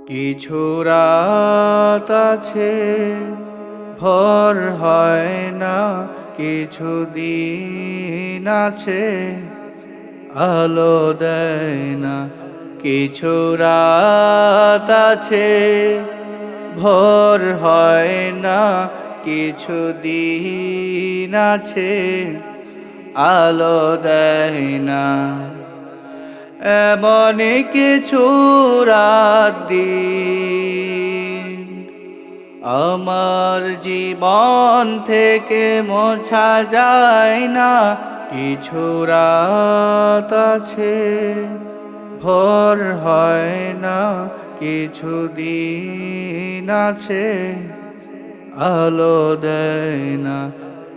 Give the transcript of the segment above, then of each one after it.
কিছু রাত আছে ভোর হয় না, কিছু দিন আছে আলো দেয় না। কিছু রাত আছে ভোর হয় না, কিছু দিন আছে আলো দেয় না। এমনই কিছু রাত দিন আমার জীবন থেকে মোছা যায় না। কিছু রাত আছে ভোর হয় না, কিছু দিন আছে আলো দেয় না।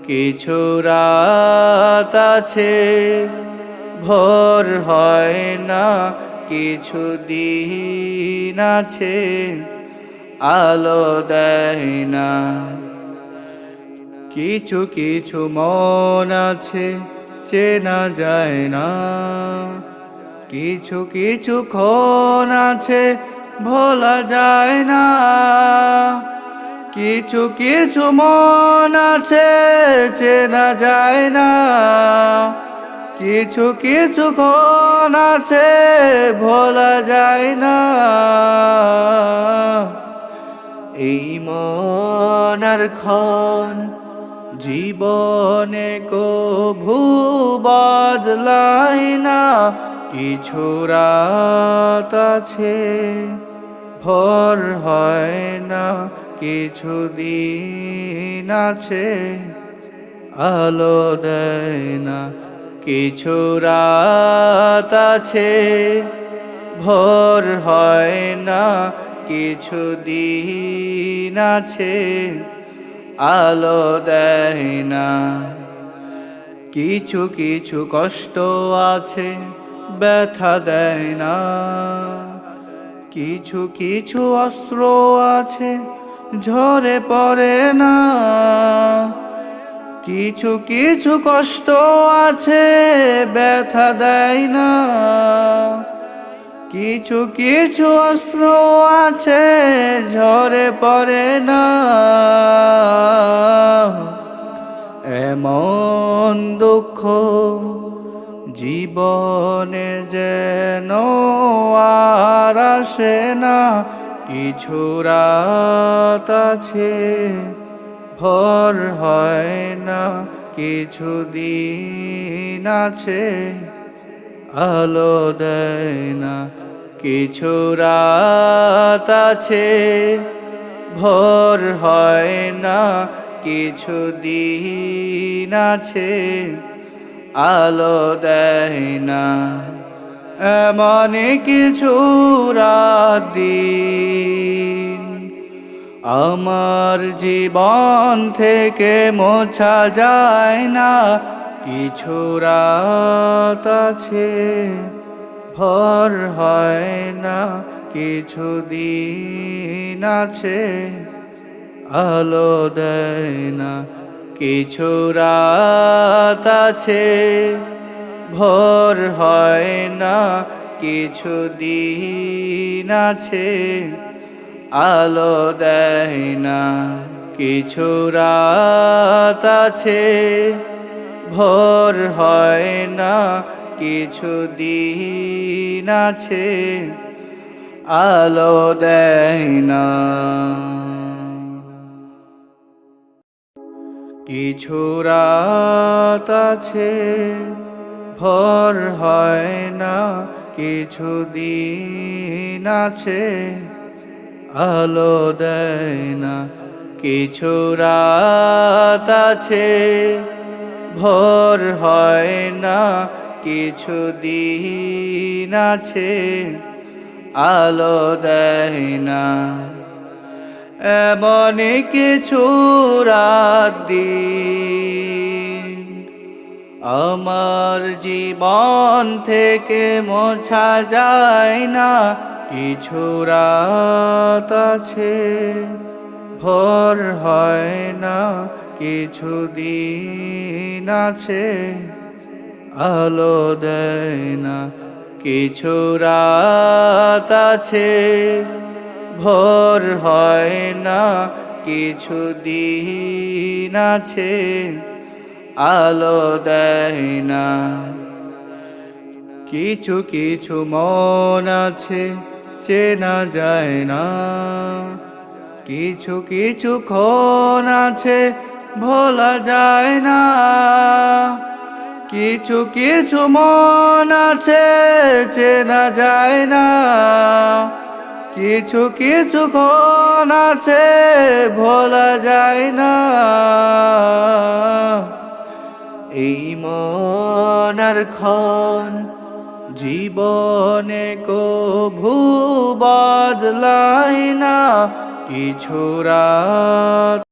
কিছু রাত আছে ভোর হয় না, কিছু দিন আছে আলো দেয় না। কিছু কিছু মন আছে চেনা যায় না, কিছু কিছু ক্ষণ আছে ভোলা যায় না। কিছু কিছু মন আছে চেনা যায় না, কিছু কিছু ক্ষণ আছে ভোলা যায় না। এই মন আর ক্ষণ জীবনে কভু বদলায় না। কিছু রাত আছে ভোর হয় না, কিছু দিন আছে আলো দেয় না। কিছু রাত আছে ভোর হয় না, কিছু দিন আছে আলো দেয় না। কিছু কিছু কষ্ট আছে ব্যথা দেয় না, কিছু কিছু অস্ত্র আছে ঝরে পড়ে না। কিছু কিছু কষ্ট আছে ব্যথা দেয় না, কিছু কিছু অস্ত্র আছে ঝরে পড়ে না। এমন দুঃখ জীবনে যেন আর আসে না। কিছু রাত আছে ভোর হয় না, কিছু দিন আছে আলো দেয় না। কিছু রাত আছে ভোর হয় না, কিছু দিন আছে আলো দেয় না। এমনই কিছু রাত দিন আমার জীবন থেকে মোছা যায় না। কিছু রাত আছে ভোর হয় না, কিছু দিন আছে আলো দেয় না। কিছু রাত আছে ভোর হয় না, কিছু দিন আছে আলো দেয় না। কিছু রাত আছে ভোর হয় না, কিছু দিন আছে আলো দেয় না। কিছু রাত আছে ভোর হয় না, কিছু দিন আছে আলো দেয় না। কিছু রাত আছে ভোর হয় না, কিছু দিন আছে আলো দেয় না। এমনই কিছু রাত দিন আমার জীবন থেকে মোছা যায় না। কিছু রাত আছে ভোর হয় না, কিছু দিন আছে আলো দেয় না। কিছু রাত আছে ভোর হয় না, কিছু দিন আছে আলো দেয় না। কিছু কিছু মন আছে চেনা যায় না, কিছু কিছু ক্ষণ আছে ভোলা যায় না। কিছু কিছু মন আছে চেনা যায় না, কিছু কিছু ক্ষণ আছে ভোলা যায় না। এই মনের ক্ষণ জীবনে কভু বদলায় না, কিছু রাত